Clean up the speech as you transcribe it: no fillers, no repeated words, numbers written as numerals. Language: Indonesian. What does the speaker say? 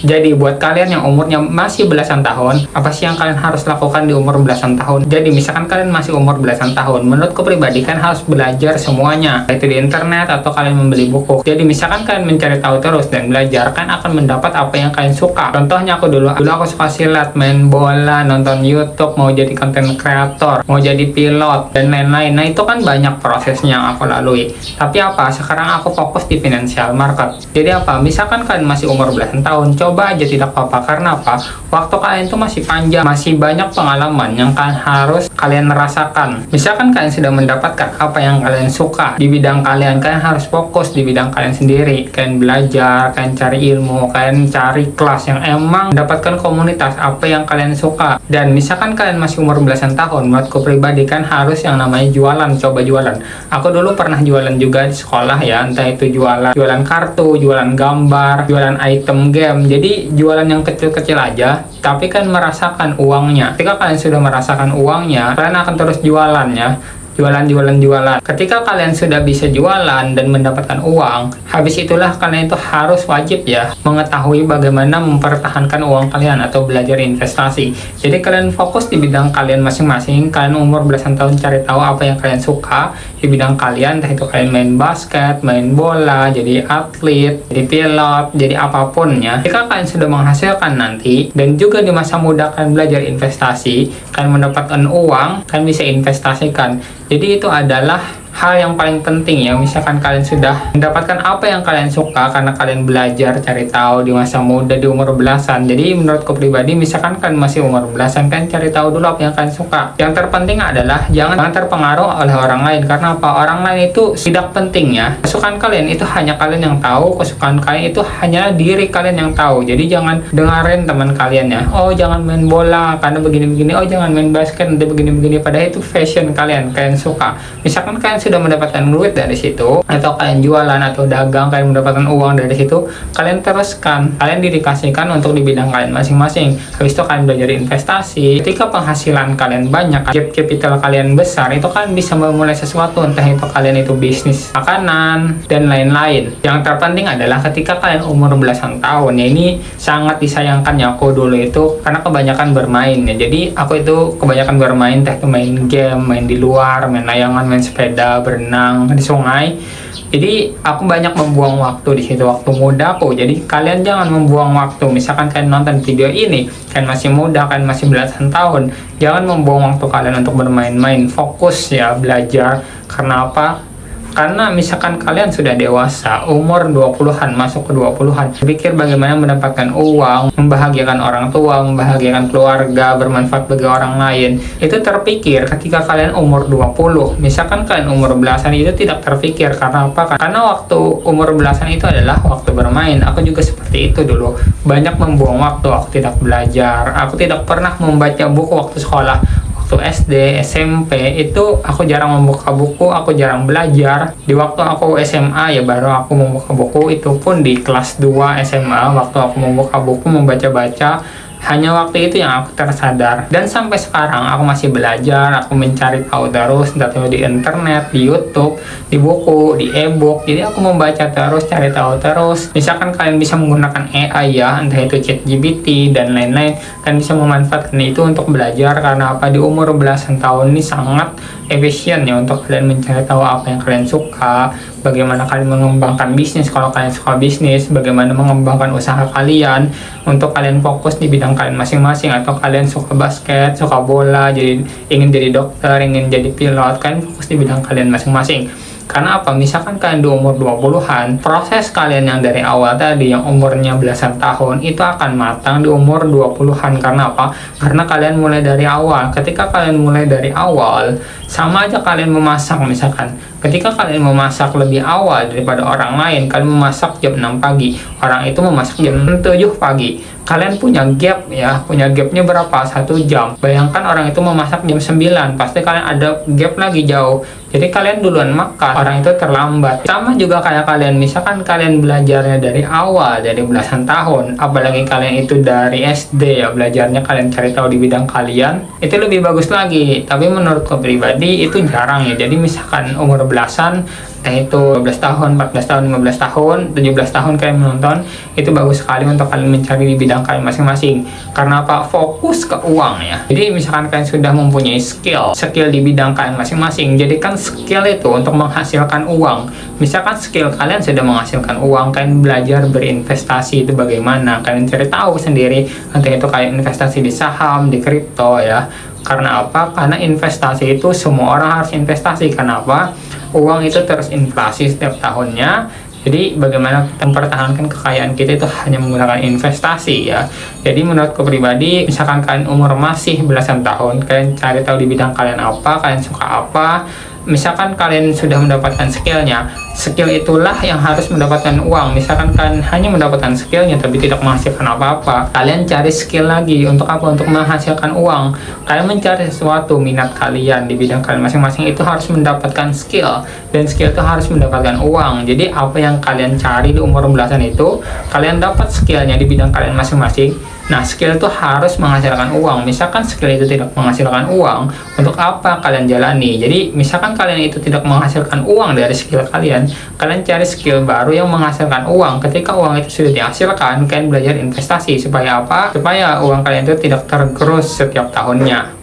Jadi buat kalian yang umurnya masih belasan tahun, apa sih yang kalian harus lakukan di umur belasan tahun? Jadi misalkan kalian masih umur belasan tahun, menurutku pribadi kan harus belajar semuanya, itu di internet atau kalian membeli buku. Jadi misalkan kalian mencari tahu terus dan belajar, kan akan mendapat apa yang kalian suka. Contohnya aku dulu aku suka silat, main bola, nonton YouTube, mau jadi content creator, mau jadi pilot dan lain-lain. Nah itu kan banyak prosesnya yang aku lalui. Tapi apa? Sekarang aku fokus di financial market. Jadi apa? Misalkan kalian masih umur belasan tahun, coba aja tidak apa-apa. Karena apa? Waktu kalian itu masih panjang, masih banyak pengalaman yang harus kalian rasakan. Misalkan kalian sudah mendapatkan apa yang kalian suka di bidang kalian harus fokus di bidang kalian sendiri. Kalian belajar, kalian cari ilmu, kalian cari kelas yang emang mendapatkan komunitas apa yang kalian suka. Dan misalkan kalian masih umur belasan tahun, menurutku pribadi kan harus yang namanya jualan, coba jualan. Aku dulu pernah jualan juga di sekolah ya, entah itu jualan kartu, jualan gambar, jualan item game. Jadi jualan yang kecil-kecil aja, tapi kan merasakan uangnya. Ketika kalian sudah merasakan uangnya, kalian akan terus jualannya. Jualan. Ketika kalian sudah bisa jualan dan mendapatkan uang, habis itulah kalian itu harus wajib ya mengetahui bagaimana mempertahankan uang kalian atau belajar investasi. Jadi kalian fokus di bidang kalian masing-masing. Kalian umur belasan tahun cari tahu apa yang kalian suka di bidang kalian, entah itu kalian main basket, main bola, jadi atlet, jadi pilot, jadi apapun ya. Jika kalian sudah menghasilkan nanti dan juga di masa muda kalian belajar investasi, kalian mendapatkan uang, kalian bisa investasikan. Jadi itu adalah hal yang paling penting ya. Misalkan kalian sudah mendapatkan apa yang kalian suka karena kalian belajar cari tahu di masa muda di umur belasan. Jadi menurutku pribadi, misalkan kalian masih umur belasan, kan cari tahu dulu apa yang kalian suka. Yang terpenting adalah jangan terpengaruh oleh orang lain. Karena apa? Orang lain itu tidak penting ya. Kesukaan kalian itu hanya kalian yang tahu. Kesukaan kalian itu hanya diri kalian yang tahu. Jadi jangan dengerin teman kalian ya. Oh jangan main bola karena begini-begini. Oh jangan main basket nanti begini-begini. Padahal itu fashion kalian suka. Misalkan kalian sudah mendapatkan duit dari situ, atau kalian jualan atau dagang, kalian mendapatkan uang dari situ, kalian teruskan, kalian dedikasikan untuk di bidang kalian masing-masing. Habis itu kalian belajar investasi. Ketika penghasilan kalian banyak, capital kalian besar, itu kalian bisa memulai sesuatu, entah itu kalian itu bisnis makanan dan lain-lain. Yang terpenting adalah ketika kalian umur belasan tahun ya, ini sangat disayangkan ya aku dulu itu karena kebanyakan bermain ya. Jadi aku itu kebanyakan bermain, entah itu main game, main di luar, main layangan, main sepeda, berenang di sungai. Jadi aku banyak membuang waktu di situ, waktu muda aku. Jadi kalian jangan membuang waktu. Misalkan kalian nonton video ini, kalian masih muda, kalian masih belasan tahun, jangan membuang waktu kalian untuk bermain-main. Fokus ya belajar. Karena apa? Karena misalkan kalian sudah dewasa, umur 20-an, masuk ke 20-an, pikir bagaimana mendapatkan uang, membahagiakan orang tua, membahagiakan keluarga, bermanfaat bagi orang lain, itu terpikir ketika kalian umur 20. Misalkan kalian umur belasan, itu tidak terpikir. Karena apa? Karena waktu umur belasan itu adalah waktu bermain. Aku juga seperti itu dulu, banyak membuang waktu, aku tidak belajar, aku tidak pernah membaca buku waktu sekolah. SD, SMP itu aku jarang membuka buku, aku jarang belajar. Di waktu aku SMA ya baru aku membuka buku, itu pun di kelas 2 SMA waktu aku membuka buku, membaca-baca. Hanya waktu itu yang aku tersadar. Dan sampai sekarang aku masih belajar, aku mencari tahu terus, entah itu di internet, di YouTube, di buku, di e-book. Jadi aku membaca terus, cari tahu terus. Misalkan kalian bisa menggunakan AI ya, entah itu ChatGPT dan lain-lain, kalian bisa memanfaatkan itu untuk belajar. Karena apa? Di umur belasan tahun ini sangat efisien ya untuk kalian mencari tahu apa yang kalian suka, bagaimana kalian mengembangkan bisnis kalau kalian suka bisnis, bagaimana mengembangkan usaha kalian untuk kalian fokus di bidang kalian masing-masing. Atau kalian suka basket, suka bola, jadi ingin jadi dokter, ingin jadi pilot, kalian fokus di bidang kalian masing-masing. Karena apa? Misalkan kalian di umur 20-an, proses kalian yang dari awal tadi, yang umurnya belasan tahun, itu akan matang di umur 20-an. Karena apa? Karena kalian mulai dari awal. Ketika kalian mulai dari awal, sama aja kalian memasak misalkan. Ketika kalian memasak lebih awal daripada orang lain, kalian memasak jam 6 pagi, orang itu memasak jam 7 pagi. Kalian punya gap ya, punya gapnya berapa? 1 jam. Bayangkan orang itu memasak jam 9, pasti kalian ada gap lagi jauh. Jadi kalian duluan makan, orang itu terlambat. Sama juga kayak kalian, misalkan kalian belajarnya dari awal, dari belasan tahun, apalagi kalian itu dari SD ya, belajarnya kalian cari tahu di bidang kalian, itu lebih bagus lagi. Tapi menurutku pribadi itu jarang ya. Jadi misalkan umur belasan, Entah itu 12 tahun, 14 tahun, 15 tahun, 17 tahun kalian menonton, itu bagus sekali untuk kalian mencari di bidang kalian masing-masing. Karena apa? Fokus ke uang ya. Jadi misalkan kalian sudah mempunyai skill di bidang kalian masing-masing, jadikan skill itu untuk menghasilkan uang. Misalkan skill kalian sudah menghasilkan uang, kalian belajar berinvestasi itu bagaimana, kalian cari tahu sendiri, entah itu kalian investasi di saham, di kripto ya. Karena apa? Karena investasi itu semua orang harus investasi. Kenapa? Uang itu terus inflasi setiap tahunnya. Jadi bagaimana kita mempertahankan kekayaan kita itu hanya menggunakan investasi ya. Jadi menurutku pribadi, misalkan kalian umur masih belasan tahun, kalian cari tahu di bidang kalian apa, kalian suka apa. Misalkan kalian sudah mendapatkan skillnya, skill itulah yang harus mendapatkan uang. Misalkan kalian hanya mendapatkan skillnya tapi tidak menghasilkan apa-apa, kalian cari skill lagi. Untuk apa? Untuk menghasilkan uang. Kalian mencari sesuatu, minat kalian di bidang kalian masing-masing itu harus mendapatkan skill, dan skill itu harus mendapatkan uang. Jadi apa yang kalian cari di umur belasan itu, kalian dapat skillnya di bidang kalian masing-masing. Nah, skill itu harus menghasilkan uang. Misalkan skill itu tidak menghasilkan uang, untuk apa kalian jalani? Jadi, misalkan kalian itu tidak menghasilkan uang dari skill kalian, kalian cari skill baru yang menghasilkan uang. Ketika uang itu sudah dihasilkan, kalian belajar investasi. Supaya apa? Supaya uang kalian itu tidak tergerus setiap tahunnya.